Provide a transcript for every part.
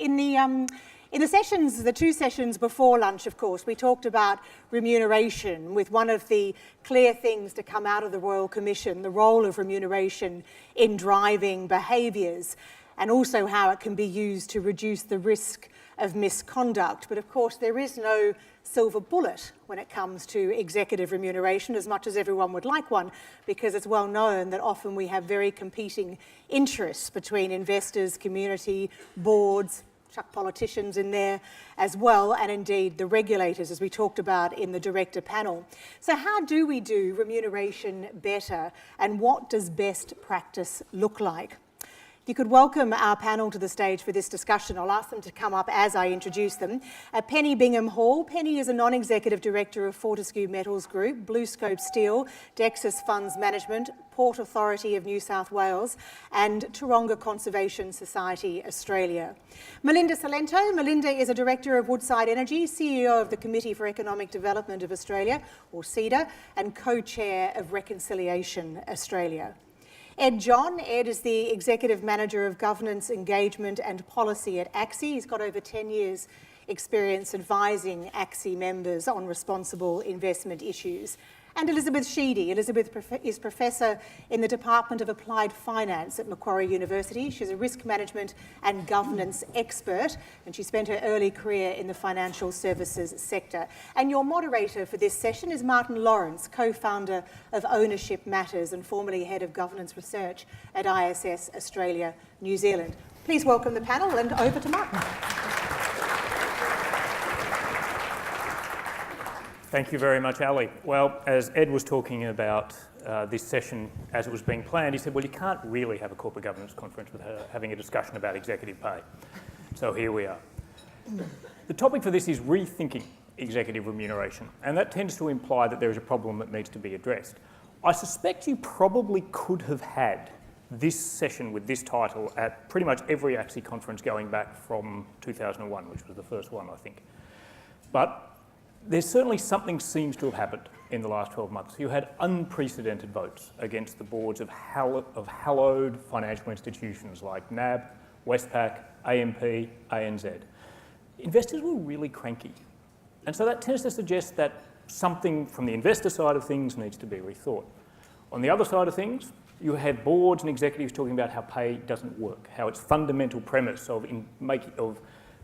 In the sessions, the 2 sessions before lunch, of course, we talked about remuneration, with one of the clear things to come out of the Royal Commission, the role of remuneration in driving behaviours, and also how it can be used to reduce the risk of misconduct. But of course, there is no silver bullet when it comes to executive remuneration, as much as everyone would like one, because it's well known that often we have very competing interests between investors, community, boards, chuck politicians in there as well, and indeed the regulators, as we talked about in the director panel. So how do we do remuneration better, and what does best practice look like? If you could welcome our panel to the stage for this discussion. I'll ask them to come up as I introduce them. Penny Bingham-Hall. Penny is a non-executive director of Fortescue Metals Group, BlueScope Steel, Dexus Funds Management, Port Authority of New South Wales, and Taronga Conservation Society Australia. Melinda Cilento. Melinda is a director of Woodside Energy, CEO of the Committee for Economic Development of Australia, or CEDA, and co-chair of Reconciliation Australia. Ed John. Ed is the Executive Manager of Governance, Engagement and Policy at ACSI. He's got over 10 years experience advising ACSI members on responsible investment issues. And Elizabeth Sheedy. Elizabeth is Professor in the Department of Applied Finance at Macquarie University. She's a risk management and governance expert, and she spent her early career in the financial services sector. And your moderator for this session is Martin Lawrence, co-founder of Ownership Matters and formerly head of governance research at ISS Australia, New Zealand. Please welcome the panel, and over to Martin. Thank you very much, Ali. Well, as Ed was talking about this session as it was being planned, he said, well, you can't really have a corporate governance conference without having a discussion about executive pay. So here we are. The topic for this is rethinking executive remuneration, and that tends to imply that there is a problem that needs to be addressed. I suspect you probably could have had this session with this title at pretty much every ACSI conference going back from 2001, which was the first one, I think. But there's certainly something seems to have happened in the last 12 months. You had unprecedented votes against the boards of hallowed financial institutions like NAB, Westpac, AMP, ANZ. Investors were really cranky. And so that tends to suggest that something from the investor side of things needs to be rethought. On the other side of things, you have boards and executives talking about how pay doesn't work, how its fundamental premise of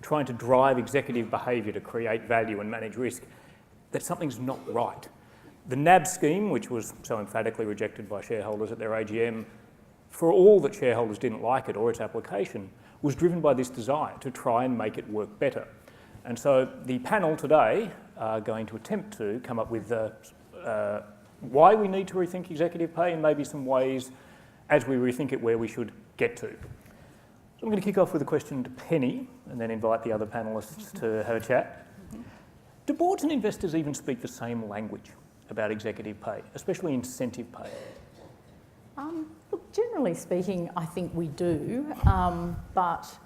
trying to drive executive behaviour to create value and manage risk, that something's not right. The NAB scheme, which was so emphatically rejected by shareholders at their AGM, for all that shareholders didn't like it or its application, was driven by this desire to try and make it work better. And so the panel today are going to attempt to come up with why we need to rethink executive pay and maybe some ways, as we rethink it, where we should get to. I'm going to kick off with a question to Penny and then invite the other panellists to have a chat. Do boards and investors even speak the same language about executive pay, especially incentive pay? Look, generally speaking, I think we do, but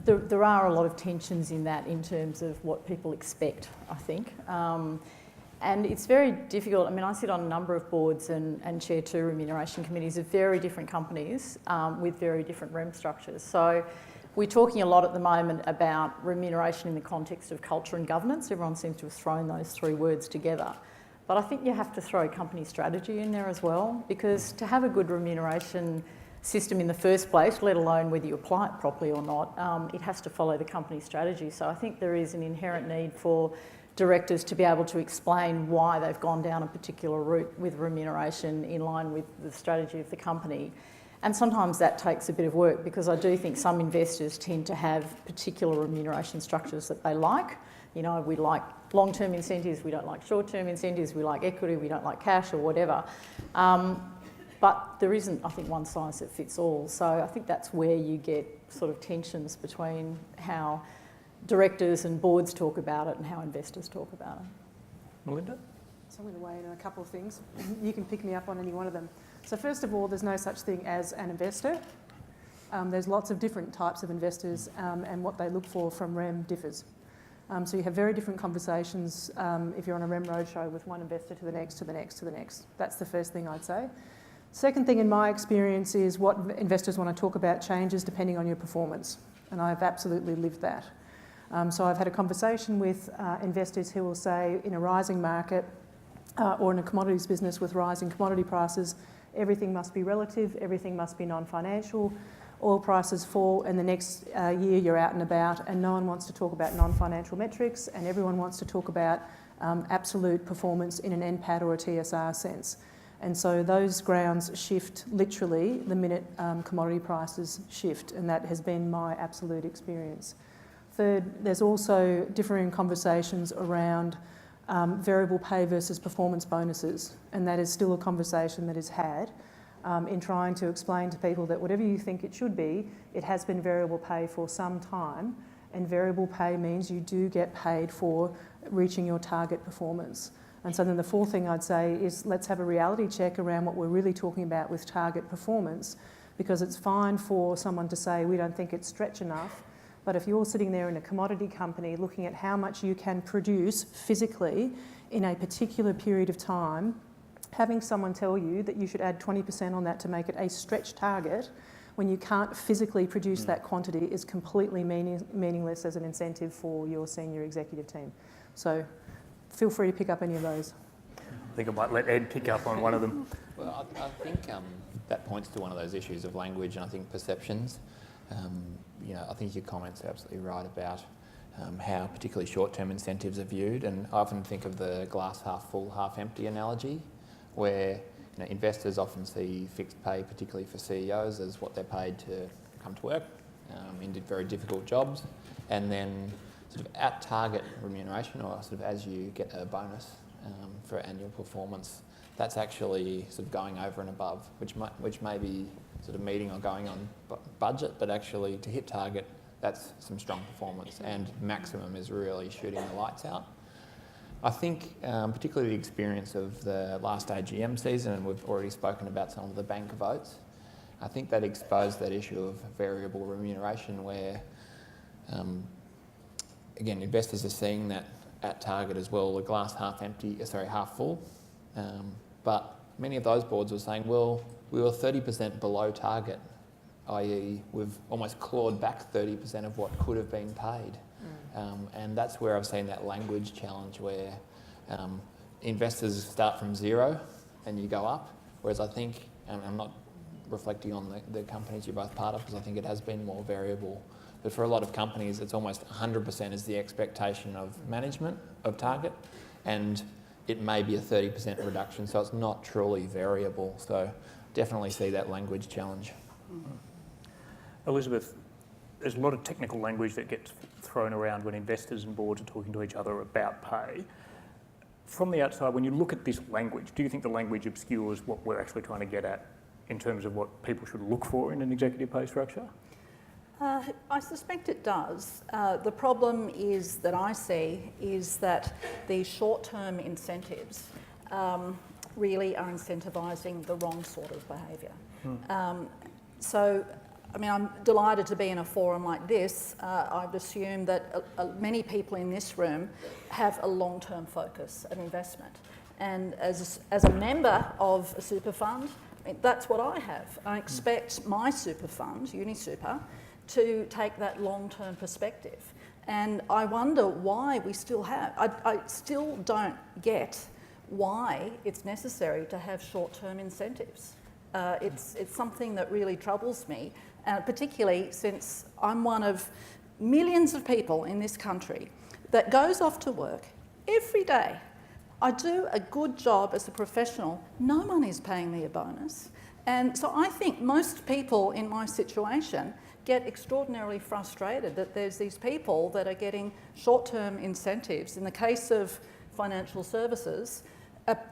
there are a lot of tensions in that in terms of what people expect, I think. And it's very difficult. I mean, I sit on a number of boards and chair 2 remuneration committees of very different companies with very different rem structures. So we're talking a lot at the moment about remuneration in the context of culture and governance. Everyone seems to have thrown those 3 words together. But I think you have to throw company strategy in there as well, because to have a good remuneration system in the first place, let alone whether you apply it properly or not, it has to follow the company strategy. So I think there is an inherent need for directors to be able to explain why they've gone down a particular route with remuneration in line with the strategy of the company. And sometimes that takes a bit of work, because I do think some investors tend to have particular remuneration structures that they like. You know, we like long-term incentives, we don't like short-term incentives, we like equity, we don't like cash or whatever. But there isn't, I think, one size that fits all. So I think that's where you get sort of tensions between how directors and boards talk about it and how investors talk about it. Melinda? So I'm going to weigh in on a couple of things. You can pick me up on any one of them. So first of all, there's no such thing as an investor. There's lots of different types of investors, and what they look for from REM differs. So you have very different conversations if you're on a REM roadshow with one investor to the next, to the next, to the next. That's the first thing I'd say. Second thing in my experience is what investors want to talk about changes depending on your performance. and I've absolutely lived that. So I've had a conversation with investors who will say in a rising market or in a commodities business with rising commodity prices, everything must be relative, everything must be non-financial. Oil prices fall and the next year you're out and about and no one wants to talk about non-financial metrics and everyone wants to talk about absolute performance in an NPAT or a TSR sense. And so those grounds shift literally the minute commodity prices shift, and that has been my absolute experience. Third, there's also differing conversations around variable pay versus performance bonuses, and that is still a conversation that is had in trying to explain to people that whatever you think it should be, it has been variable pay for some time, and variable pay means you do get paid for reaching your target performance. And so then the fourth thing I'd say is let's have a reality check around what we're really talking about with target performance, because it's fine for someone to say we don't think it's stretch enough, but if you're sitting there in a commodity company looking at how much you can produce physically in a particular period of time, having someone tell you that you should add 20% on that to make it a stretch target when you can't physically produce that quantity is completely meaningless as an incentive for your senior executive team. So feel free to pick up any of those. I think I might let Ed pick up on one of them. Well, I think that points to one of those issues of language and I think perceptions. I think your comments are absolutely right about how particularly short-term incentives are viewed, and I often think of the glass half full, half empty analogy, where investors often see fixed pay, particularly for CEOs, as what they're paid to come to work in very difficult jobs, and then sort of at target remuneration, or sort of as you get a bonus for annual performance, that's actually sort of going over and above, which may be sort of meeting or going on budget, but actually to hit target, that's some strong performance, and maximum is really shooting the lights out. I think particularly the experience of the last AGM season, and we've already spoken about some of the bank votes, I think that exposed that issue of variable remuneration where, again, investors are seeing that at target as well, the glass half full, but many of those boards were saying, well, we were 30% below target, i.e. we've almost clawed back 30% of what could have been paid. And that's where I've seen that language challenge where investors start from zero and you go up, whereas I think, and I'm not reflecting on the companies you're both part of because I think it has been more variable, but for a lot of companies it's almost 100% is the expectation of management of target, and it may be a 30% reduction, so it's not truly variable. So definitely see that language challenge. Elizabeth, there's a lot of technical language that gets thrown around when investors and boards are talking to each other about pay. From the outside, when you look at this language, do you think the language obscures what we're actually trying to get at in terms of what people should look for in an executive pay structure? I suspect it does. The problem is that I see is that the short-term incentives really are incentivising the wrong sort of behaviour. So, I mean, I'm delighted to be in a forum like this. I've assumed that many people in this room have a long-term focus of investment. And as a member of a super fund, I mean, that's what I have. I expect my super fund, UniSuper, to take that long-term perspective. And I wonder why we still have, I still don't get why it's necessary to have short-term incentives. It's something that really troubles me, particularly since I'm one of millions of people in this country that goes off to work every day. I do a good job as a professional. No one is paying me a bonus. And so I think most people in my situation get extraordinarily frustrated that there's these people that are getting short-term incentives. In the case of financial services,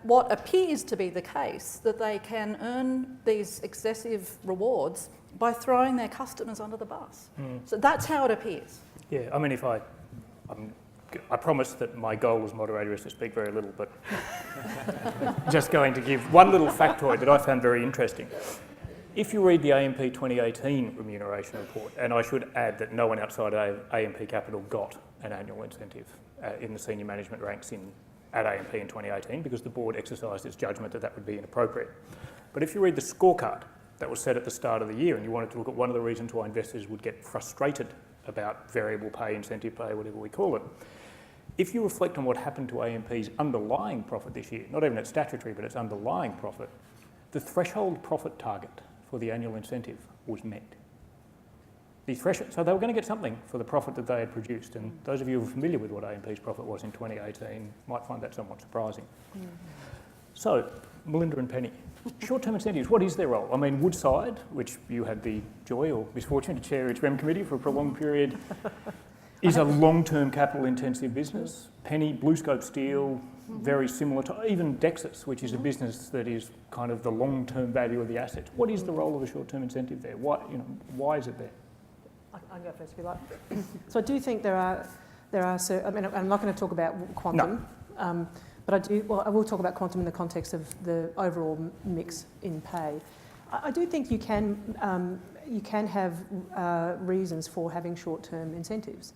what appears to be the case, that they can earn these excessive rewards by throwing their customers under the bus. So that's how it appears. Yeah, I mean, I promise that my goal as moderator is to speak very little, but just going to give one little factoid that I found very interesting. If you read the AMP 2018 remuneration report, and I should add that no one outside AMP Capital got an annual incentive in the senior management ranks at AMP in 2018 because the board exercised its judgment that that would be inappropriate. But if you read the scorecard that was set at the start of the year and you wanted to look at one of the reasons why investors would get frustrated about variable pay, incentive pay, whatever we call it. If you reflect on what happened to AMP's underlying profit this year, not even its statutory, but its underlying profit, the threshold profit target for the annual incentive was met. So they were going to get something for the profit that they had produced, and those of you who are familiar with what AMP's profit was in 2018 might find that somewhat surprising. So, Melinda and Penny, short-term incentives, what is their role? I mean, Woodside, which you had the joy or misfortune to chair its REM committee for a prolonged period, is a long-term capital-intensive business. Penny, BlueScope Steel, very similar to even Dexus, which is a business that is kind of the long-term value of the assets. What is the role of a short-term incentive there? Why is it there? I can go first if you like. So I do think there are. I mean, I'm not going to talk about quantum, but I will talk about quantum in the context of the overall mix in pay. I do think you can have reasons for having short-term incentives,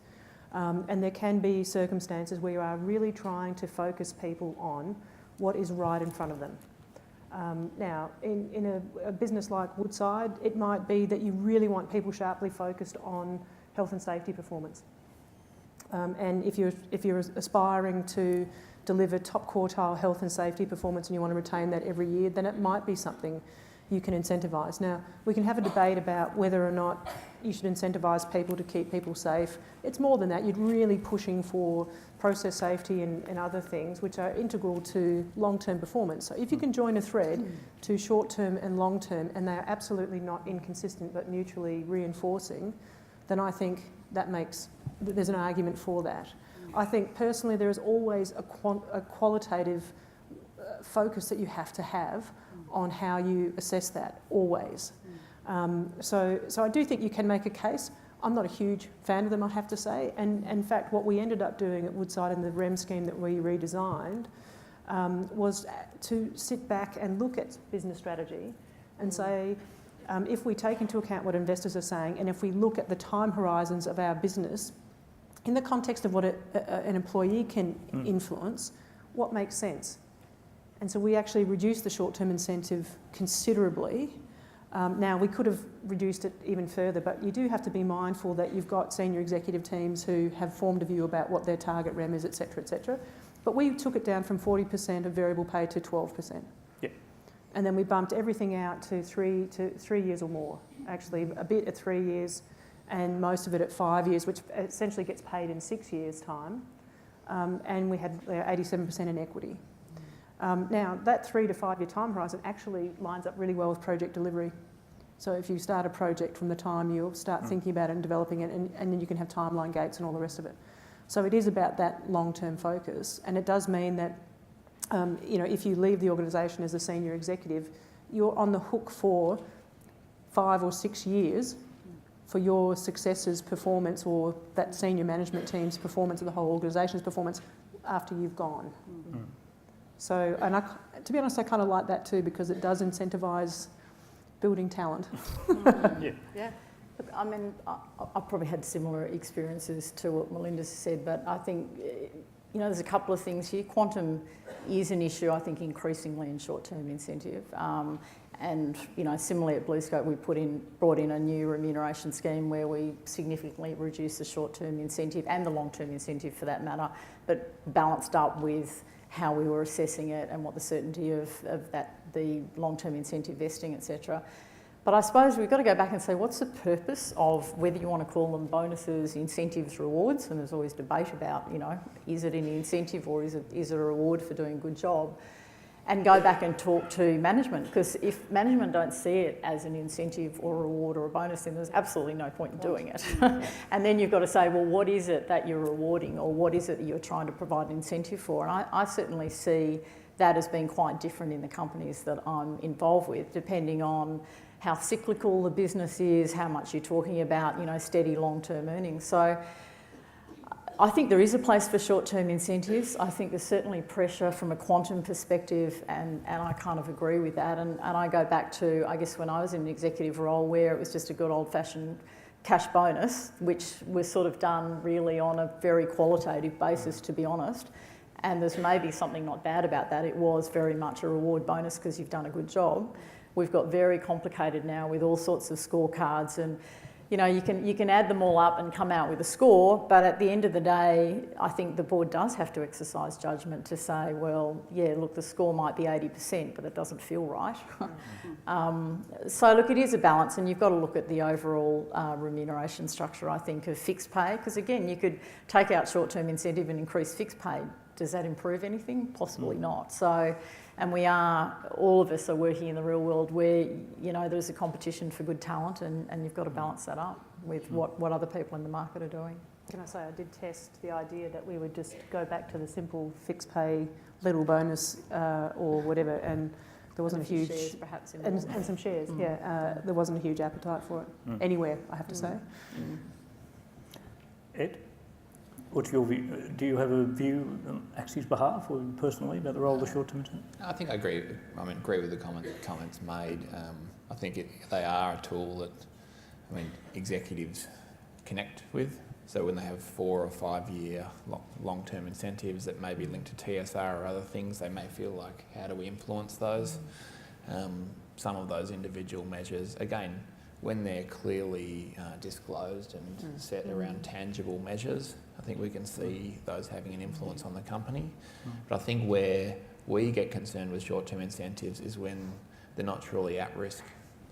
and there can be circumstances where you are really trying to focus people on what is right in front of them. Now, in a business like Woodside, it might be that you really want people sharply focused on health and safety performance. And if you're aspiring to deliver top quartile health and safety performance and you want to retain that every year, then it might be something you can incentivise. Now, we can have a debate about whether or not you should incentivise people to keep people safe. It's more than that. You're really pushing for process safety and other things which are integral to long-term performance. So if you can join a thread to short-term and long-term, and they are absolutely not inconsistent but mutually reinforcing, then I think there's an argument for that. I think personally there is always a qualitative focus that you have to have on how you assess that, always. So I do think you can make a case. I'm not a huge fan of them, I have to say. And in fact, what we ended up doing at Woodside in the REM scheme that we redesigned was to sit back and look at business strategy and say, if we take into account what investors are saying, and if we look at the time horizons of our business, in the context of what an employee can influence, what makes sense? And so we actually reduced the short-term incentive considerably. Now, we could have reduced it even further, but you do have to be mindful that you've got senior executive teams who have formed a view about what their target REM is, et cetera, et cetera. But we took it down from 40% of variable pay to 12%. Yeah. And then we bumped everything out to 3 years or more. Actually, a bit at 3 years and most of it at 5 years, which essentially gets paid in 6 years' time. And we had 87% in equity. Now, that 3 to 5 year time horizon actually lines up really well with project delivery. So if you start a project from the time you'll start thinking about it and developing it, and then you can have timeline gates and all the rest of it. So it is about that long-term focus, and it does mean that if you leave the organisation as a senior executive, you're on the hook for 5 or 6 years for your successor's performance or that senior management team's performance or the whole organisation's performance after you've gone. So, and to be honest, I kind of like that too, because it does incentivise building talent. Yeah. Look, I mean, I've probably had similar experiences to what Melinda said, but I think, there's a couple of things here. Quantum is an issue, I think, increasingly in short-term incentive. And, similarly at BlueScope, we brought in a new remuneration scheme where we significantly reduced the short-term incentive and the long-term incentive for that matter, but balanced up with how we were assessing it and what the certainty of the long-term incentive vesting, etc. But I suppose we've got to go back and say, what's the purpose of whether you want to call them bonuses, incentives, rewards? And there's always debate about, is it an incentive or is it a reward for doing a good job? And go back and talk to management, because if management don't see it as an incentive or a reward or a bonus, then there's absolutely no point in doing it. And then you've got to say, well, what is it that you're rewarding, or what is it that you're trying to provide an incentive for? And I certainly see that as being quite different in the companies that I'm involved with, depending on how cyclical the business is, how much you're talking about, steady long-term earnings. So I think there is a place for short-term incentives. I think there's certainly pressure from a quantum perspective, and I kind of agree with that. And I go back to, I guess, when I was in an executive role where it was just a good old-fashioned cash bonus, which was sort of done really on a very qualitative basis, to be honest. And there's maybe something not bad about that. It was very much a reward bonus because you've done a good job. We've got very complicated now with all sorts of scorecards and you know, you can add them all up and come out with a score, but at the end of the day, I think the board does have to exercise judgment to say, well, yeah, look, the score might be 80%, but it doesn't feel right. So look, it is a balance, and you've got to look at the overall remuneration structure, I think, of fixed pay, because again, you could take out short-term incentive and increase fixed pay. Does that improve anything? Possibly not. So, and all of us are working in the real world where, you know, there's a competition for good talent, and you've got to balance that up with what other people in the market are doing. Can I say I did test the idea that we would just go back to the simple fixed pay little bonus or whatever, and there wasn't a huge shares, perhaps, and some shares. There wasn't a huge appetite for it anywhere, I have to say. Ed, what's your view? Do you have a view on ACSI's behalf or personally about the role of the short-term incentive? I think I agree. Agree with the comments made. I think they are a tool that executives connect with. So when they have 4 or 5 year long-term incentives that may be linked to TSR or other things, they may feel like, how do we influence those? Some of those individual measures, again, when they're clearly disclosed and set around tangible measures, I think we can see those having an influence on the company. But I think where we get concerned with short-term incentives is when they're not truly at risk.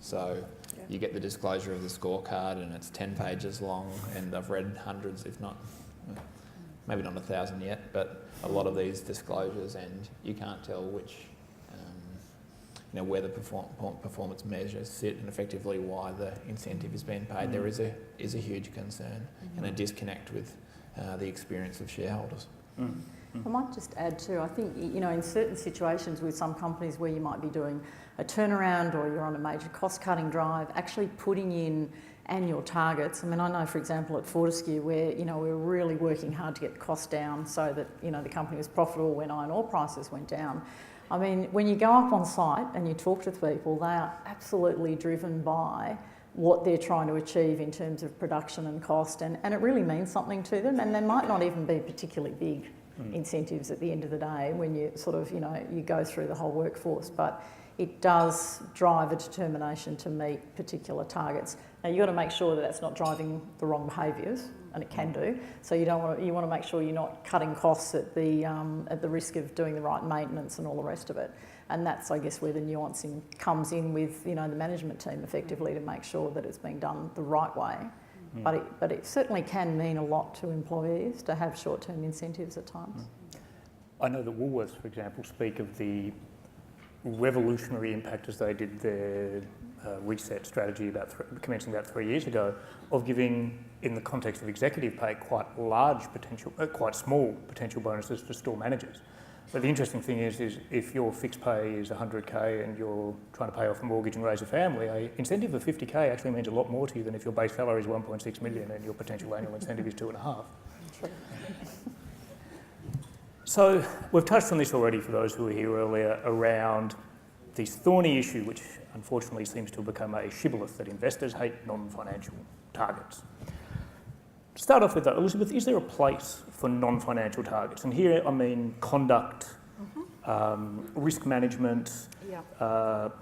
So you get the disclosure of the scorecard and it's 10 pages long, and I've read hundreds, if not, maybe not 1,000 yet, but a lot of these disclosures, and you can't tell which, where the performance measures sit and effectively why the incentive is being paid. There is a huge concern and a disconnect with the experience of shareholders. I might just add too, I think, in certain situations with some companies where you might be doing a turnaround or you're on a major cost-cutting drive, actually putting in annual targets. I know, for example, at Fortescue where, we were really working hard to get costs down so that, the company was profitable when iron ore prices went down. When you go up on site and you talk to people, they are absolutely driven by what they're trying to achieve in terms of production and cost, and it really means something to them, and they might not even be particularly big incentives at the end of the day when you sort of, you go through the whole workforce, but it does drive a determination to meet particular targets. Now you've got to make sure that that's not driving the wrong behaviours, and it can do. So you want to make sure you're not cutting costs at the risk of doing the right maintenance and all the rest of it. And that's, I guess, where the nuancing comes in with, the management team effectively to make sure that it's being done the right way. But it certainly can mean a lot to employees to have short-term incentives at times. I know that Woolworths, for example, speak of the revolutionary impact as they did their reset strategy commencing about 3 years ago, of giving, in the context of executive pay, quite small potential bonuses to store managers. But the interesting thing is if your fixed pay is 100k and you're trying to pay off a mortgage and raise a family, an incentive of 50k actually means a lot more to you than if your base salary is 1.6 million and your potential annual incentive is 2.5. So we've touched on this already for those who were here earlier around this thorny issue, which unfortunately seems to have become a shibboleth that investors hate non-financial targets. To start off with that, Elizabeth, is there a place for non-financial targets? And here I mean conduct, risk management,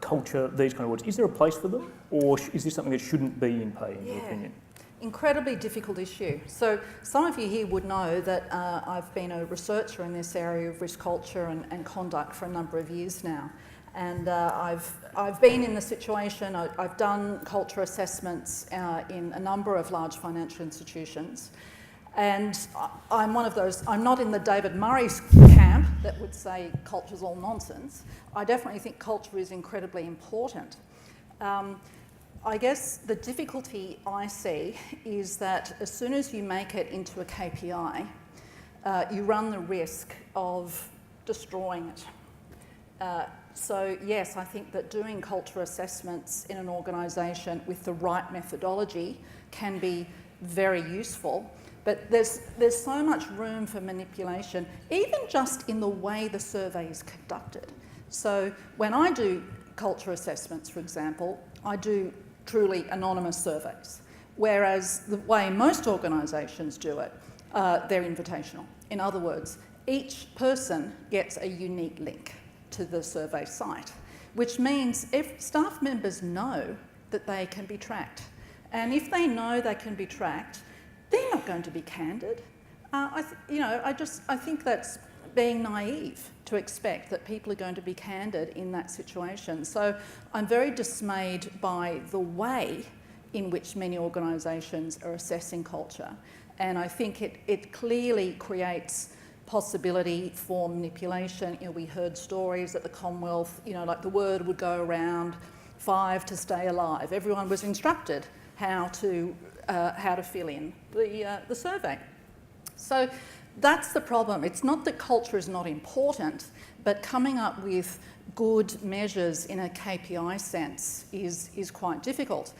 culture, these kind of words. Is there a place for them, or is this something that shouldn't be in pay, in your opinion? Incredibly difficult issue. So some of you here would know that I've been a researcher in this area of risk culture and conduct for a number of years now. And I've been in the situation, I've done culture assessments in a number of large financial institutions. And I'm one of those, I'm not in the David Murray's camp that would say culture's all nonsense. I definitely think culture is incredibly important. I guess the difficulty I see is that as soon as you make it into a KPI, you run the risk of destroying it. So yes, I think that doing culture assessments in an organisation with the right methodology can be very useful, but there's so much room for manipulation, even just in the way the survey is conducted. So when I do culture assessments, for example, I do truly anonymous surveys, whereas the way most organisations do it, they're invitational. In other words, each person gets a unique link to the survey site, which means if staff members know that they can be tracked And if they know they can be tracked, they're not going to be candid. I think that's being naive to expect that people are going to be candid in that situation. So I'm very dismayed by the way in which many organisations are assessing culture. And I think it clearly creates possibility for manipulation. We heard stories at the Commonwealth, like the word would go around, 5 to stay alive. Everyone was instructed how to fill in the survey. So that's the problem. It's not that culture is not important, but coming up with good measures in a KPI sense is quite difficult.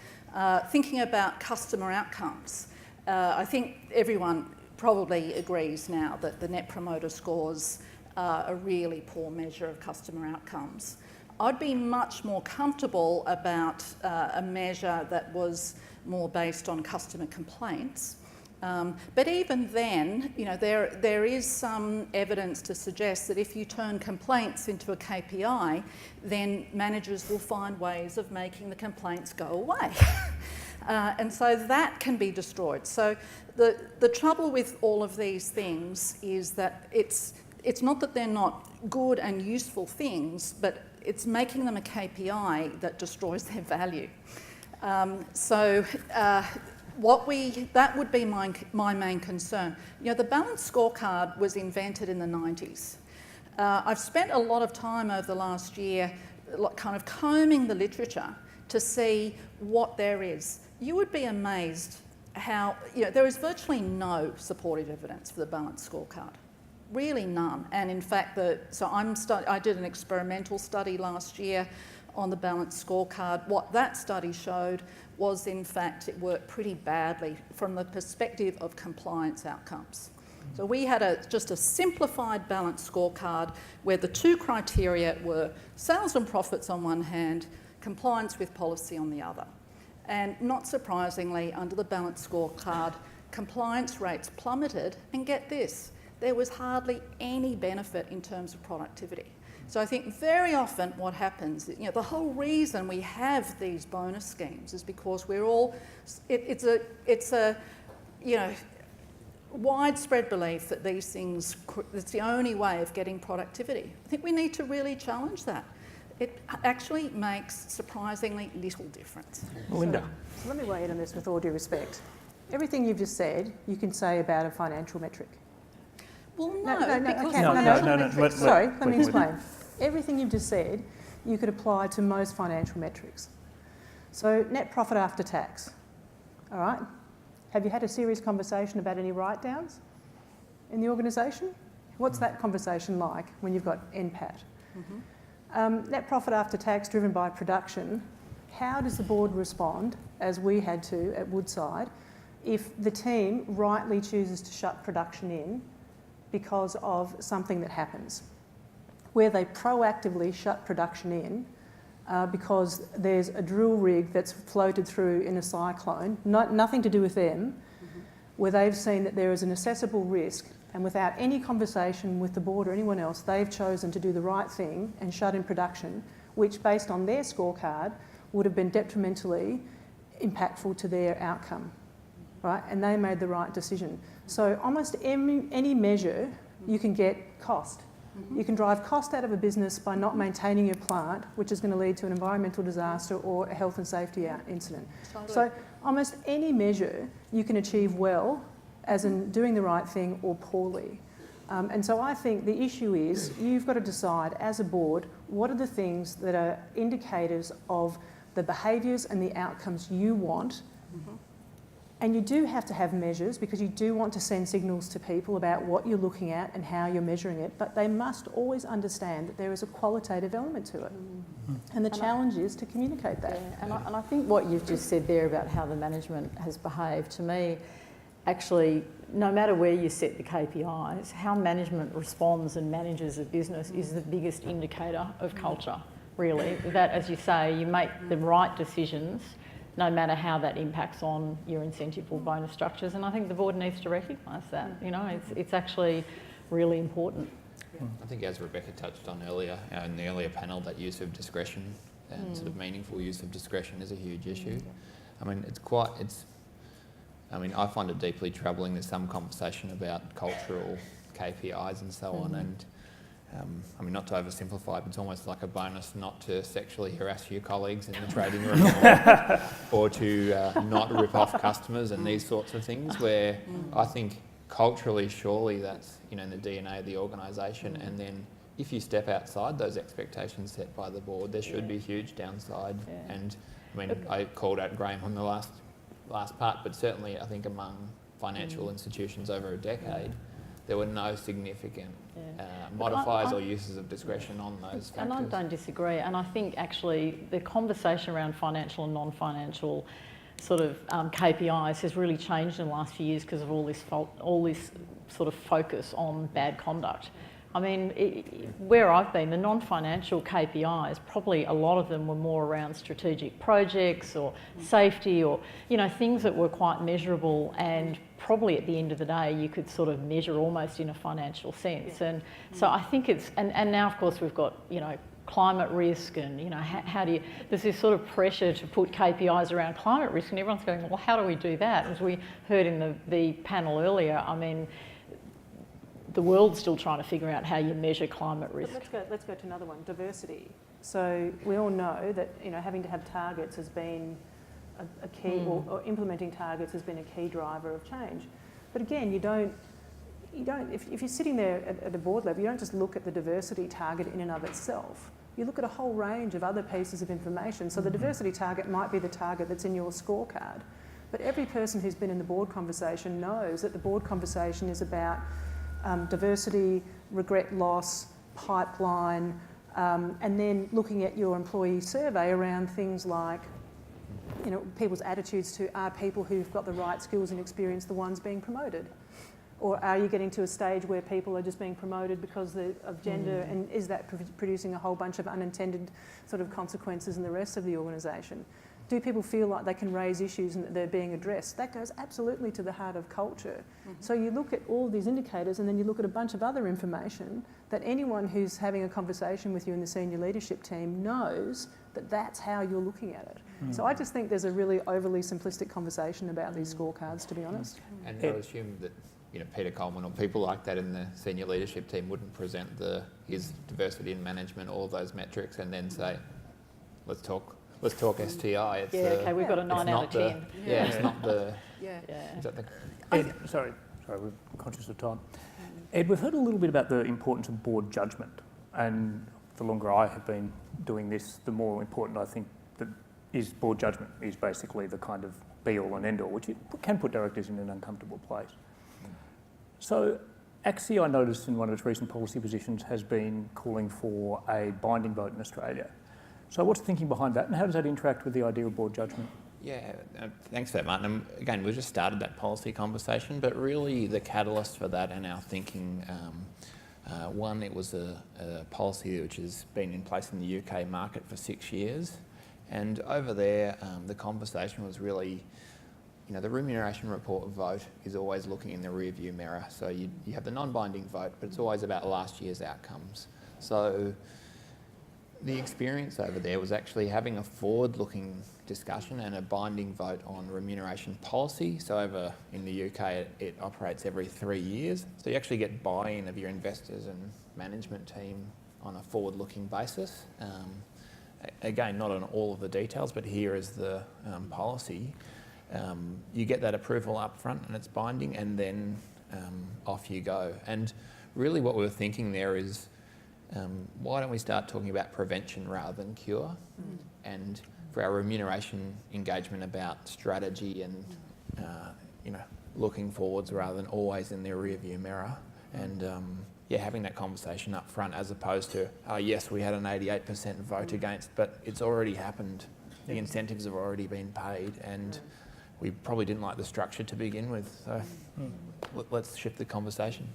Thinking about customer outcomes, I think everyone probably agrees now that the Net Promoter Scores are a really poor measure of customer outcomes. I'd be much more comfortable about a measure that was more based on customer complaints. But even then, there is some evidence to suggest that if you turn complaints into a KPI, then managers will find ways of making the complaints go away. And so that can be destroyed. So the trouble with all of these things is that it's not that they're not good and useful things, but it's making them a KPI that destroys their value. That would be my main concern. The balanced scorecard was invented in the 90s. I've spent a lot of time over the last year kind of combing the literature to see what there is. You would be amazed how, there is virtually no supportive evidence for the balanced scorecard. Really none. And in fact, I did an experimental study last year on the balanced scorecard. What that study showed was, in fact, it worked pretty badly from the perspective of compliance outcomes. So we had just a simplified balanced scorecard where the two criteria were sales and profits on one hand, compliance with policy on the other. And not surprisingly, under the balanced scorecard, compliance rates plummeted, and get this, there was hardly any benefit in terms of productivity. So I think very often what happens, the whole reason we have these bonus schemes is because we're all, it's a widespread belief that these things, it's the only way of getting productivity. I think we need to really challenge that. It actually makes surprisingly little difference. Melinda. So let me weigh in on this with all due respect. Everything you've just said, you can say about a financial metric. Well, Sorry, let me explain. Everything you've just said, you could apply to most financial metrics. So net profit after tax, all right? Have you had a serious conversation about any write-downs in the organisation? What's that conversation like when you've got NPAT? Mm-hmm. Net profit after tax driven by production, how does the board respond, as we had to at Woodside, if the team rightly chooses to shut production in because of something that happens, where they proactively shut production in because there's a drill rig that's floated through in a cyclone, nothing to do with them, where they've seen that there is an assessable risk, and without any conversation with the board or anyone else, they've chosen to do the right thing and shut in production, which based on their scorecard would have been detrimentally impactful to their outcome, right? And they made the right decision. So almost any measure you can get cost. You can drive cost out of a business by not maintaining your plant, which is going to lead to an environmental disaster or a health and safety incident. So almost any measure you can achieve well, as in doing the right thing, or poorly. And so I think the issue is you've got to decide as a board what are the things that are indicators of the behaviours and the outcomes you want. And you do have to have measures because you do want to send signals to people about what you're looking at and how you're measuring it, but they must always understand that there is a qualitative element to it. And the challenge is to communicate that. Yeah, and I think what you've just said there about how the management has behaved, to me, actually, no matter where you set the KPIs, how management responds and manages a business is the biggest indicator of culture, really. That, as you say, you make the right decisions no matter how that impacts on your incentive or bonus structures. And I think the board needs to recognise that. It's actually really important. I think, as Rebecca touched on earlier, in the earlier panel, that use of discretion and sort of meaningful use of discretion is a huge issue. I mean, I find it deeply troubling. There's some conversation about cultural KPIs and so on, and not to oversimplify, but it's almost like a bonus not to sexually harass your colleagues in the trading room or to not rip off customers and these sorts of things, where I think culturally, surely that's in the DNA of the organisation, and then if you step outside those expectations set by the board, there should be huge downside. And I called out Graham on the last part, but certainly I think among financial institutions over a decade, there were no significant modifiers or uses of discretion on those factors. And I don't disagree. And I think actually the conversation around financial and non-financial sort of KPIs has really changed in the last few years because of all this sort of focus on bad conduct. I mean, where I've been, the non-financial KPIs, probably a lot of them were more around strategic projects or safety or, things that were quite measurable, and probably at the end of the day you could sort of measure almost in a financial sense. And so I think it's, and now of course we've got, climate risk and, how do you, there's this sort of pressure to put KPIs around climate risk, and everyone's going, well, how do we do that? As we heard in the panel earlier, I mean, the world's still trying to figure out how you measure climate risk. But let's go to another one, diversity. So we all know that having to have targets has been a key, or implementing targets has been a key driver of change. But again, you don't. If you're sitting there at the board level, you don't just look at the diversity target in and of itself. You look at a whole range of other pieces of information. So the diversity target might be the target that's in your scorecard, but every person who's been in the board conversation knows that the board conversation is about diversity, regret loss, pipeline, and then looking at your employee survey around things like, people's attitudes to, are people who've got the right skills and experience the ones being promoted? Or are you getting to a stage where people are just being promoted because of gender, and is that producing a whole bunch of unintended sort of consequences in the rest of the organisation? Do people feel like they can raise issues and that they're being addressed? That goes absolutely to the heart of culture. So you look at all these indicators, and then you look at a bunch of other information that anyone who's having a conversation with you in the senior leadership team knows that that's how you're looking at it. So I just think there's a really overly simplistic conversation about these scorecards, to be honest. And I assume that Peter Coleman or people like that in the senior leadership team wouldn't present his diversity in management, all of those metrics, and then say, let's talk STI. It's okay, we've got a 9 out of 10. It's not the... Is that the... Ed, sorry, we're conscious of time. Ed, we've heard a little bit about the importance of board judgment, and the longer I have been doing this, the more important I think that is board judgment is basically the kind of be-all and end-all, which can put directors in an uncomfortable place. So ACSI, I noticed in one of its recent policy positions, has been calling for a binding vote in Australia. So what's the thinking behind that, and how does that interact with the idea of board judgment? Yeah, thanks for that, Martin. Again, we've just started that policy conversation, but really the catalyst for that and our thinking, one, it was a policy which has been in place in the UK market for 6 years, and over there the conversation was really, the remuneration report vote is always looking in the rearview mirror. So you have the non-binding vote, but it's always about last year's outcomes. So the experience over there was actually having a forward-looking discussion and a binding vote on remuneration policy. So over in the UK, it operates every 3 years. So you actually get buy-in of your investors and management team on a forward-looking basis. Again, not on all of the details, but here is the policy. You get that approval up front and it's binding, and then off you go. And really what we were thinking there is, why don't we start talking about prevention rather than cure? And for our remuneration engagement about strategy and looking forwards rather than always in their rearview mirror. And having that conversation up front, as opposed to, yes, we had an 88% vote against, but it's already happened. The incentives have already been paid, and we probably didn't like the structure to begin with. So let's shift the conversation.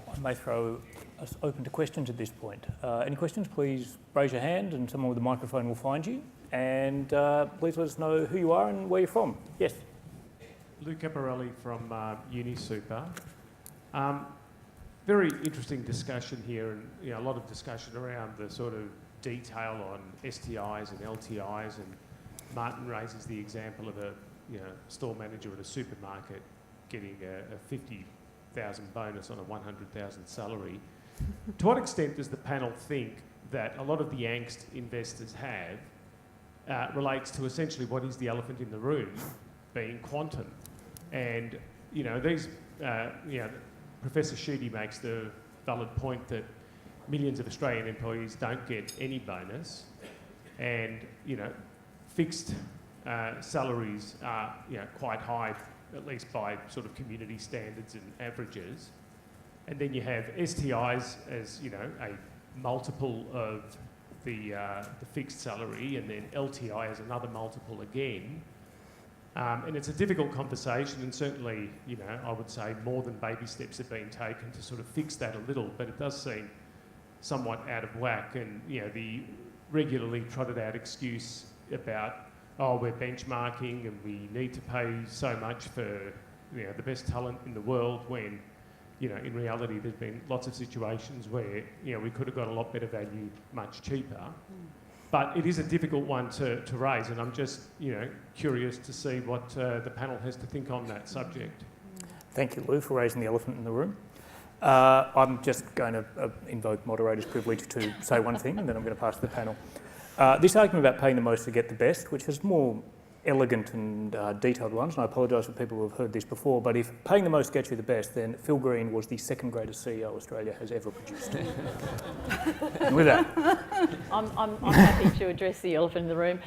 I may throw us open to questions at this point. Any questions, please raise your hand and someone with a microphone will find you. And please let us know who you are and where you're from. Yes. Lou Caparelli from UniSuper. Very interesting discussion here, and a lot of discussion around the sort of detail on STIs and LTIs, and Martin raises the example of a store manager at a supermarket getting a 50,000 bonus on a 100,000 salary. To what extent does the panel think that a lot of the angst investors have relates to essentially what is the elephant in the room, being quantum? And Professor Sheedy makes the valid point that millions of Australian employees don't get any bonus, and fixed salaries are quite high, at least by sort of community standards and averages. And then you have STIs as a multiple of the fixed salary, and then LTI as another multiple again. And it's a difficult conversation, and certainly, I would say more than baby steps have been taken to sort of fix that a little, but it does seem somewhat out of whack. And, the regularly trotted out excuse about, we're benchmarking and we need to pay so much for, the best talent in the world, when, in reality there's been lots of situations where, we could have got a lot better value much cheaper. But it is a difficult one to raise, and I'm just, curious to see what the panel has to think on that subject. Thank you, Lou, for raising the elephant in the room. I'm just going to invoke moderator's privilege to say one thing, and then I'm going to pass to the panel. This argument about paying the most to get the best, which is more elegant and detailed ones, and I apologise for people who have heard this before, but if paying the most gets you the best, then Phil Green was the second greatest CEO Australia has ever produced. And with that, I'm happy to address the elephant in the room.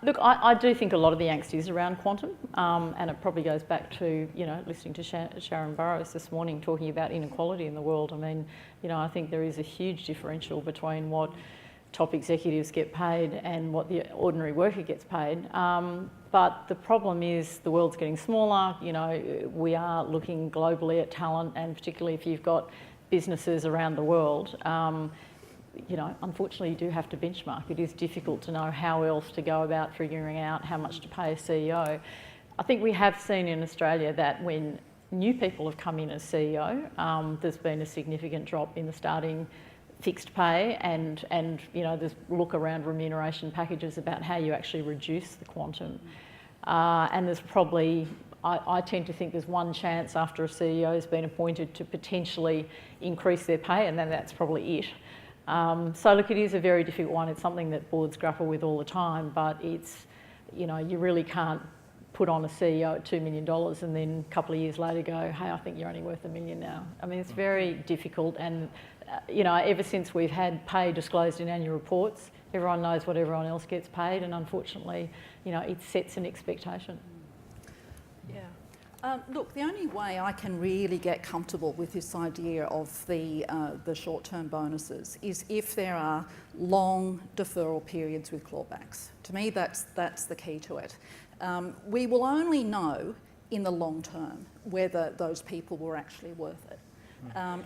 Look, I do think a lot of the angst is around quantum, and it probably goes back to, listening to Sharon Burrows this morning talking about inequality in the world. I mean, I think there is a huge differential between what top executives get paid and what the ordinary worker gets paid. But the problem is the world's getting smaller. We are looking globally at talent, and particularly if you've got businesses around the world, unfortunately you do have to benchmark. It is difficult to know how else to go about figuring out how much to pay a CEO. I think we have seen in Australia that when new people have come in as CEO, there's been a significant drop in the starting fixed pay, and there's look around remuneration packages about how you actually reduce the quantum. And there's probably, I tend to think there's one chance after a CEO has been appointed to potentially increase their pay, and then that's probably it. So look, it is a very difficult one. It's something that boards grapple with all the time, but it's, you really can't put on a CEO at $2 million and then a couple of years later go, hey, I think you're only worth $1 million now. I mean, it's very difficult, and ever since we've had pay disclosed in annual reports, everyone knows what everyone else gets paid, and unfortunately, it sets an expectation. Yeah. Look, the only way I can really get comfortable with this idea of the short-term bonuses is if there are long deferral periods with clawbacks. To me, that's the key to it. We will only know in the long term whether those people were actually worth it.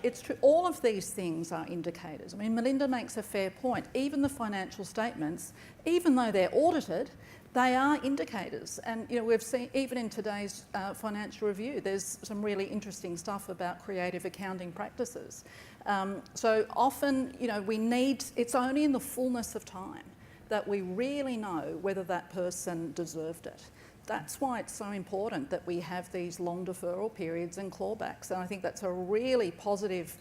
It's true, all of these things are indicators. I mean, Melinda makes a fair point. Even the financial statements, even though they're audited, they are indicators. And, we've seen, even in today's financial review, there's some really interesting stuff about creative accounting practices. So often, it's only in the fullness of time that we really know whether that person deserved it. That's why it's so important that we have these long deferral periods and clawbacks. And I think that's a really positive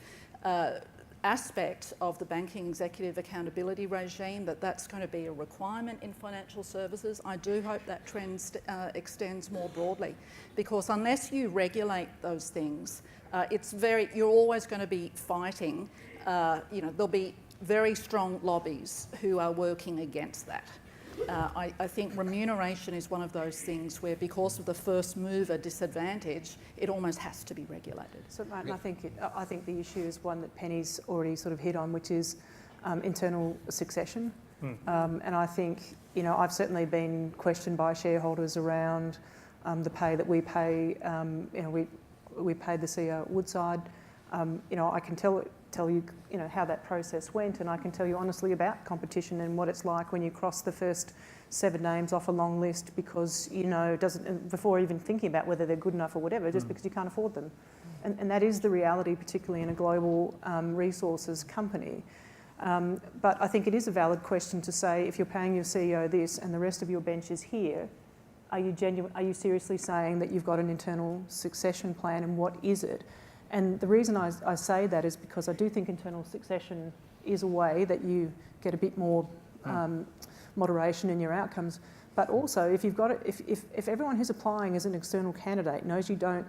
aspect of the banking executive accountability regime, that's going to be a requirement in financial services. I do hope that trend extends more broadly, because unless you regulate those things, you're always going to be fighting. There'll be very strong lobbies who are working against that. I think remuneration is one of those things where, because of the first mover disadvantage, it almost has to be regulated. So, Martin, I think the issue is one that Penny's already sort of hit on, which is internal succession. And I think, I've certainly been questioned by shareholders around the pay that we pay. We paid the CEO at Woodside. I can tell you, how that process went, and I can tell you honestly about competition and what it's like when you cross the first 7 names off a long list because, before even thinking about whether they're good enough or whatever, just because you can't afford them. And that is the reality, particularly in a global resources company. But I think it is a valid question to say, if you're paying your CEO this and the rest of your bench is here, are you seriously saying that you've got an internal succession plan, and what is it? And the reason I say that is because I do think internal succession is a way that you get a bit more moderation in your outcomes. But also, if you've got it, if everyone who's applying as an external candidate knows you don't,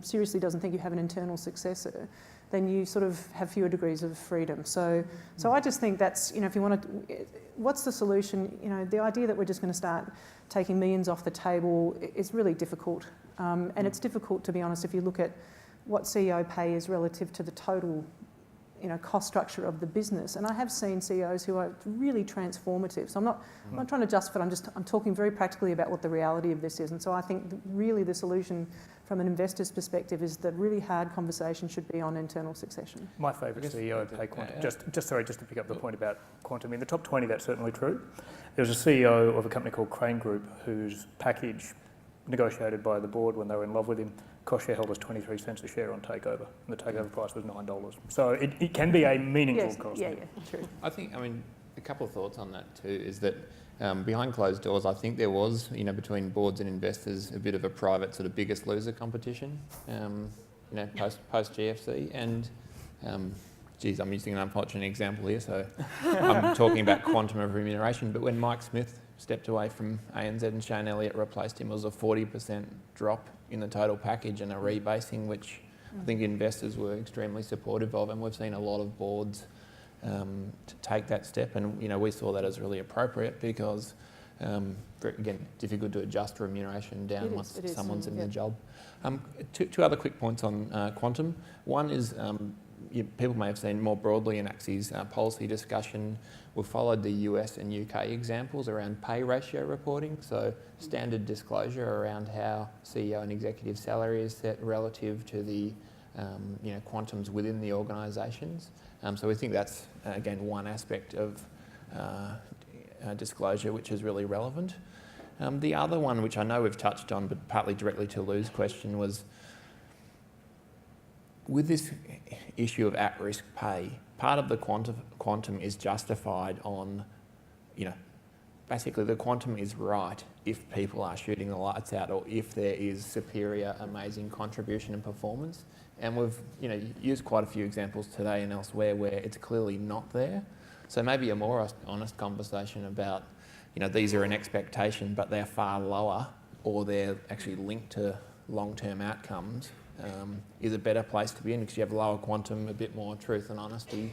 seriously doesn't think you have an internal successor, then you sort of have fewer degrees of freedom. So I just think that's, if you want to, what's the solution? The idea that we're just going to start taking millions off the table is really difficult. And it's difficult, to be honest, if you look at what CEO pay is relative to the total cost structure of the business. And I have seen CEOs who are really transformative. So I'm not trying to justify it, I'm talking very practically about what the reality of this is. And so I think really the solution from an investor's perspective is the really hard conversation should be on internal succession. My favourite CEO pay quantum. Just to pick up the point about quantum. In the top 20, that's certainly true. There was a CEO of a company called Crane Group whose package, negotiated by the board when they were in love with him, cost shareholders 23 cents a share on takeover, and the takeover price was $9. So it can be a meaningful cost. Yeah, true. I think, a couple of thoughts on that too is that behind closed doors, I think there was, between boards and investors, a bit of a private sort of biggest loser competition, post GFC. And, I'm using an unfortunate example here, so I'm talking about quantum of remuneration. But when Mike Smith stepped away from ANZ and Shane Elliott replaced him, it was a 40% drop in the total package and a rebasing, which I think investors were extremely supportive of, and we've seen a lot of boards to take that step, and we saw that as really appropriate because, again, difficult to adjust remuneration down once someone's in the job. Two other quick points on quantum. One is people may have seen more broadly in ACSI's policy discussion, we've followed the US and UK examples around pay ratio reporting, so standard disclosure around how CEO and executive salary is set relative to the quantums within the organisations. So we think that's, again, one aspect of disclosure which is really relevant. The other one, which I know we've touched on, but partly directly to Lou's question, was with this issue of at-risk pay, part of the quantum is justified on, basically the quantum is right if people are shooting the lights out or if there is superior, amazing contribution and performance. And we've, used quite a few examples today and elsewhere where it's clearly not there. So maybe a more honest conversation about, these are an expectation, but they're far lower, or they're actually linked to long-term outcomes, is a better place to be in because you have lower quantum, a bit more truth and honesty.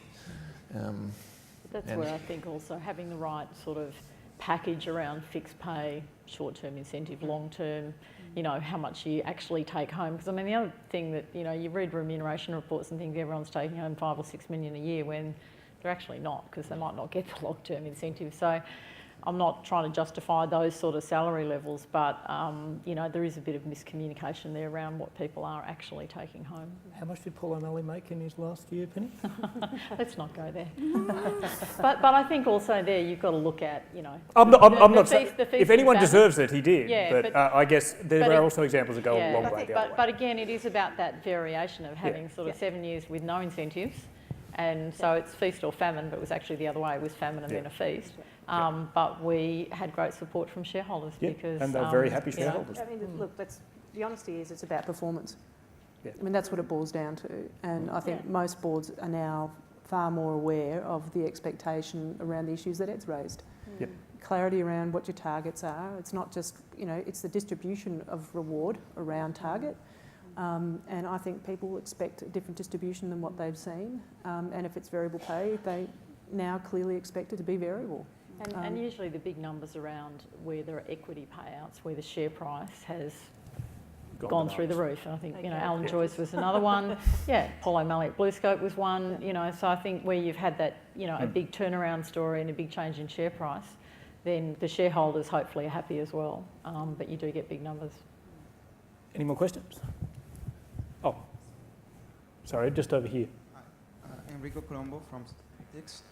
That's where I think also having the right sort of package around fixed pay, short-term incentive, long-term, how much you actually take home. Because the other thing that, you read remuneration reports and think everyone's taking home $5 or $6 million a year when they're actually not, because they might not get the long-term incentive. So I'm not trying to justify those sort of salary levels, but, there is a bit of miscommunication there around what people are actually taking home. How much did Paul O'Malley make in his last year, Penny? Let's not go there. but I think also there you've got to look at, I'm not saying, if anyone deserves it, he did. Yeah, but I guess there are also examples that go a long way the other way. But again, it is about that variation of having 7 years with no incentives. And so it's feast or famine, but it was actually the other way. It was famine and then a feast. But we had great support from shareholders because... And they're very happy shareholders. Look, the honesty is it's about performance. Yeah. That's what it boils down to. And I think most boards are now far more aware of the expectation around the issues that Ed's raised. Yep. Clarity around what your targets are. It's not just, it's the distribution of reward around target. And I think people expect a different distribution than what they've seen. And if it's variable pay, they now clearly expect it to be variable. And usually the big numbers around where there are equity payouts, where the share price has gone through the roof. And I think, Alan Joyce was another one. Paul O'Malley at BlueScope was one. So I think where you've had that, a big turnaround story and a big change in share price, then the shareholders hopefully are happy as well. But you do get big numbers. Any more questions? Oh, sorry, just over here. Enrico Colombo from Statistics.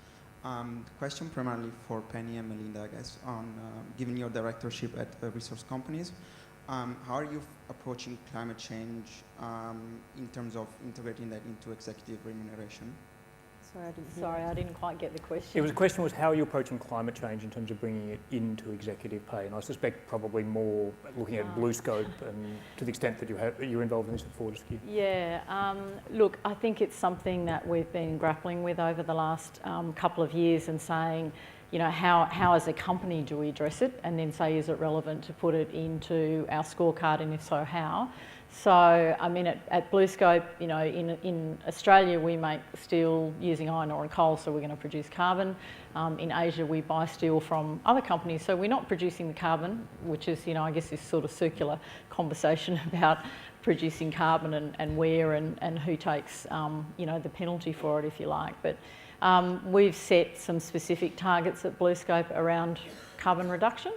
Question primarily for Penny and Melinda, I guess, on given your directorship at resource companies, how are you approaching climate change in terms of integrating that into executive remuneration? Sorry, I didn't quite get the question. It was a question was how are you approaching climate change in terms of bringing it into executive pay? And I suspect probably more looking at BlueScope and to the extent that you're involved in this at Fortescue. Yeah, look, I think it's something that we've been grappling with over the last couple of years and saying, you know, how as a company do we address it, and then say, is it relevant to put it into our scorecard, and if so, how? So, I mean, at BlueScope, you know, in Australia, we make steel using iron ore and coal, so we're going to produce carbon. In Asia, we buy steel from other companies, so we're not producing the carbon, which is, you know, I guess this sort of circular conversation about producing carbon and where and who takes, you know, the penalty for it, if you like. But we've set some specific targets at BlueScope around carbon reduction,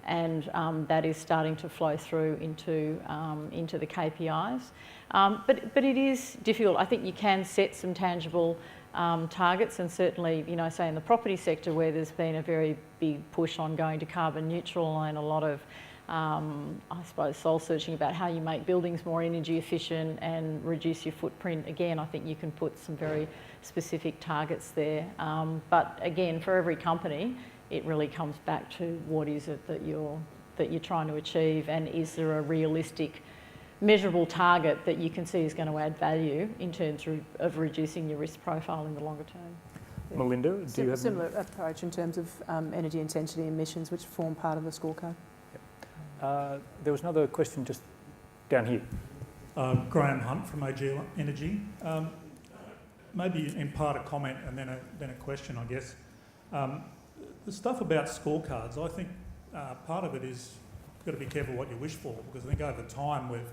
and that is starting to flow through into the KPIs. But it is difficult. I think you can set some tangible targets, and certainly, you know, say in the property sector where there's been a very big push on going to carbon neutral and a lot of, I suppose, soul searching about how you make buildings more energy efficient and reduce your footprint. Again, I think you can put some very specific targets there. But again, for every company, it really comes back to what is it that you're trying to achieve, and is there a realistic, measurable target that you can see is going to add value in terms of reducing your risk profile in the longer term. Yeah. Melinda, do you have... Similar approach in terms of energy intensity emissions, which form part of the scorecard. There was another question just down here. Graham Hunt from AG Energy. Maybe in part a comment and then a question, I guess. The stuff about scorecards, I think part of it is you've got to be careful what you wish for, because I think over time we've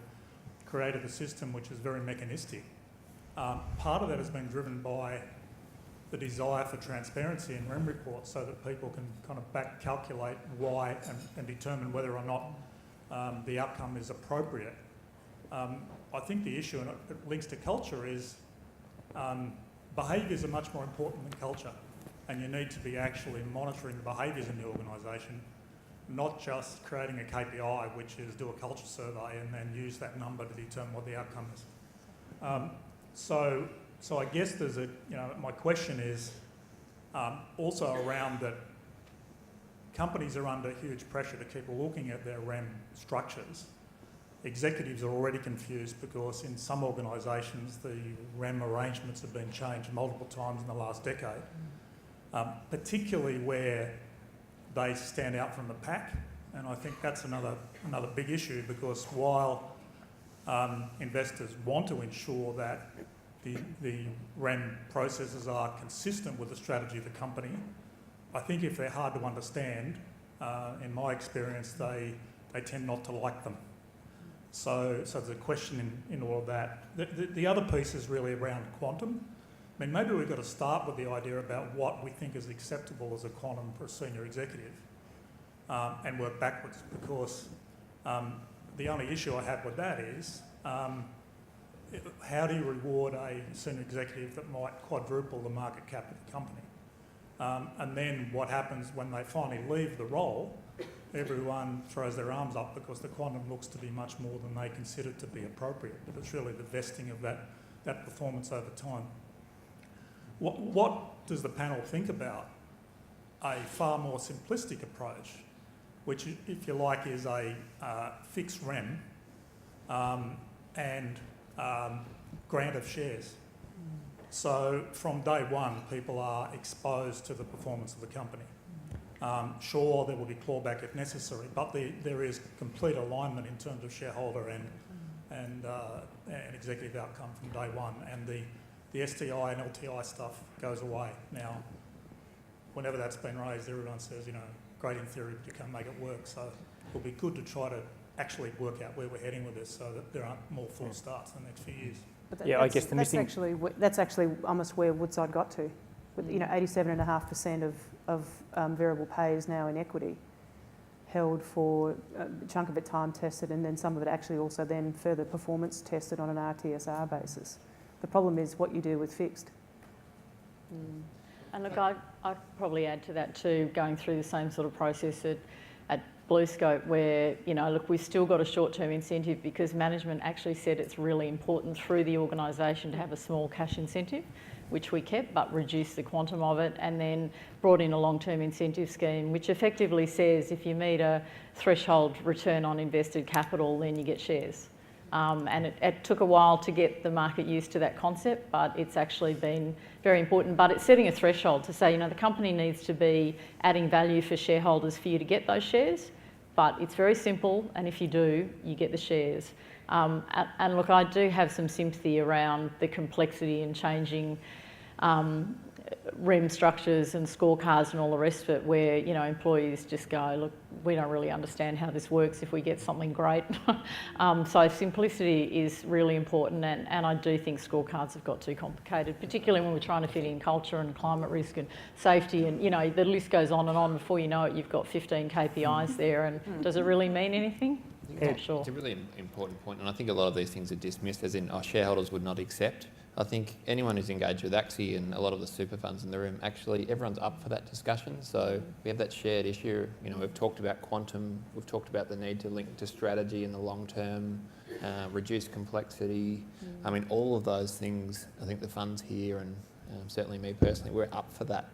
created a system which is very mechanistic. Part of that has been driven by the desire for transparency in REM reports so that people can kind of back calculate why and determine whether or not the outcome is appropriate. I think the issue, and it links to culture, is behaviours are much more important than culture, and you need to be actually monitoring the behaviours in the organisation, not just creating a KPI, which is do a culture survey and then use that number to determine what the outcome is. So I guess there's a, you know, my question is also around that companies are under huge pressure to keep looking at their REM structures. Executives are already confused because in some organisations the REM arrangements have been changed multiple times in the last decade, particularly where they stand out from the pack. And I think that's another big issue, because while investors want to ensure that the REM processes are consistent with the strategy of the company, I think if they're hard to understand, in my experience, they tend not to like them. So there's a question in all of that. The other piece is really around quantum. I mean, maybe we've got to start with the idea about what we think is acceptable as a quantum for a senior executive, and work backwards, because the only issue I have with that is how do you reward a senior executive that might quadruple the market cap of the company? And then what happens when they finally leave the role? Everyone throws their arms up because the quantum looks to be much more than they consider to be appropriate, but it's really the vesting of that performance over time. What does the panel think about a far more simplistic approach, which, if you like, is a fixed REM and grant of shares? So from day one, people are exposed to the performance of the company. Sure, there will be clawback if necessary, but there is complete alignment in terms of shareholder and executive outcome from day one, and the STI and LTI stuff goes away. Now, whenever that's been raised, everyone says, you know, great in theory, but you can't make it work. So it'll be good to try to actually work out where we're heading with this, so that there aren't more false starts in the next few years. But I guess that's actually almost where Woodside got to. With, you know, 87.5% of variable pay is now in equity, held for a chunk of it time tested, and then some of it actually also then further performance tested on an RTSR basis. The problem is what you do with fixed. And look, I'd probably add to that too, going through the same sort of process at BlueScope where, look, we've still got a short-term incentive because management actually said it's really important through the organisation to have a small cash incentive, which we kept, but reduced the quantum of it, and then brought in a long-term incentive scheme, which effectively says if you meet a threshold return on invested capital, then you get shares. And it took a while to get the market used to that concept, but it's actually been very important. But it's setting a threshold to say, the company needs to be adding value for shareholders for you to get those shares, but it's very simple, and if you do, you get the shares. And look, I do have some sympathy around the complexity in changing REM structures and scorecards and all the rest of it where, employees just go, look, we don't really understand how this works if we get something great. So simplicity is really important, and I do think scorecards have got too complicated, particularly when we're trying to fit in culture and climate risk and safety and, the list goes on and on. Before you know it, you've got 15 KPIs there, and does it really mean anything? Not sure. It's a really important point, and I think a lot of these things are dismissed as in our shareholders would not accept. I think anyone who's engaged with ACSI and a lot of the super funds in the room, actually everyone's up for that discussion. So we have that shared issue. We've talked about quantum, we've talked about the need to link to strategy in the long term, reduce complexity. I mean, all of those things, I think the funds here and certainly me personally, we're up for that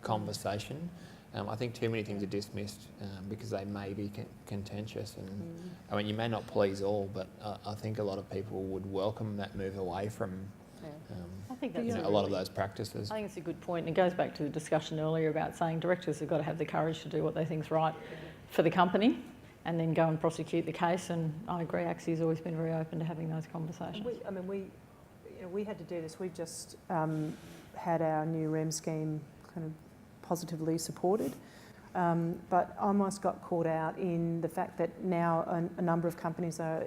conversation. I think too many things are dismissed because they may be contentious, and I mean, you may not please all, but I think a lot of people would welcome that move away from I think that's a lot of those practices. I think it's a good point, and it goes back to the discussion earlier about saying directors have got to have the courage to do what they think's right for the company, and then go and prosecute the case. And I agree, ACSI has always been very open to having those conversations. We had to do this. We've just had our new REM scheme kind of positively supported, but I almost got caught out in the fact that now a number of companies are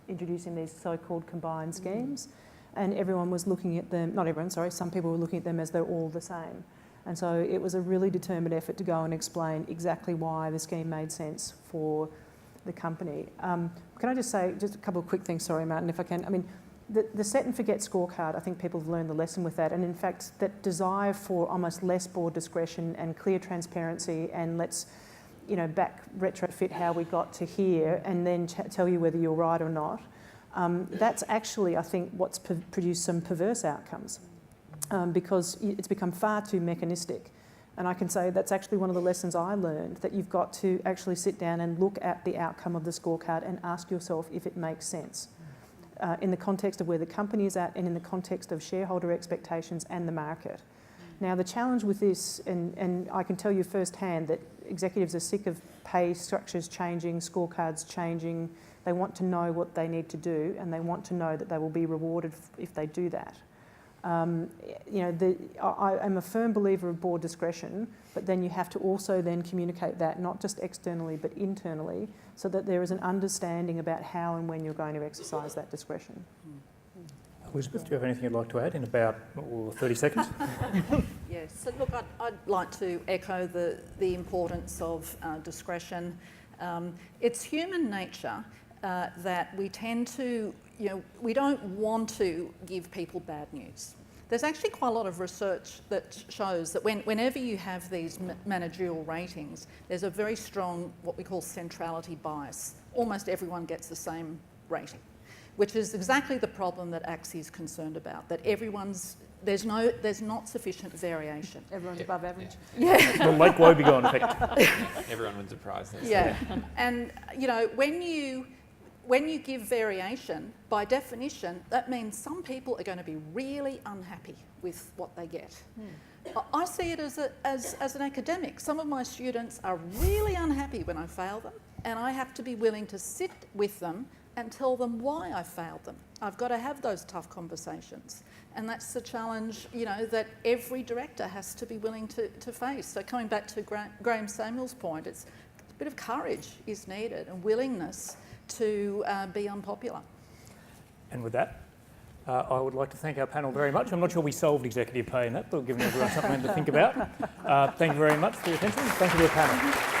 introducing these so-called combined schemes, and everyone was looking at them, not everyone, sorry, some people were looking at them as they're all the same. And so it was a really determined effort to go and explain exactly why the scheme made sense for the company. Can I just say just a couple of quick things, sorry, Martin, if I can. I mean, the set and forget scorecard, I think people have learned the lesson with that, and in fact that desire for almost less board discretion and clear transparency, and let's back retrofit how we got to here and then tell you whether you're right or not. That's actually, I think, what's produced some perverse outcomes because it's become far too mechanistic. And I can say that's actually one of the lessons I learned, that you've got to actually sit down and look at the outcome of the scorecard and ask yourself if it makes sense. In the context of where the company is at and in the context of shareholder expectations and the market. Now, the challenge with this, and I can tell you firsthand that executives are sick of pay structures changing, scorecards changing. They want to know what they need to do, and they want to know that they will be rewarded if they do that. I am a firm believer of board discretion, but then you have to also then communicate that not just externally but internally, so that there is an understanding about how and when you're going to exercise that discretion. Elizabeth, do you have anything you'd like to add in about 30 seconds? Yes, so look, I'd like to echo the importance of discretion. It's human nature that we tend to, we don't want to give people bad news. There's actually quite a lot of research that shows that whenever you have these managerial ratings, there's a very strong, what we call centrality bias. Almost everyone gets the same rating, which is exactly the problem that ACSI is concerned about, that there's not sufficient variation. Everyone's above average. Yeah. The Lake Wobegon effect. Everyone wins a prize. Yeah, and when you give variation, by definition, that means some people are going to be really unhappy with what they get. I see it as an academic. Some of my students are really unhappy when I fail them, and I have to be willing to sit with them and tell them why I failed them. I've got to have those tough conversations. And that's the challenge, that every director has to be willing to face. So coming back to Graham Samuel's point, it's a bit of courage is needed and willingness to be unpopular. And with that, I would like to thank our panel very much. I'm not sure we solved executive pay in that, but we've given everyone something to think about. Thank you very much for your attention. Thank you to the panel.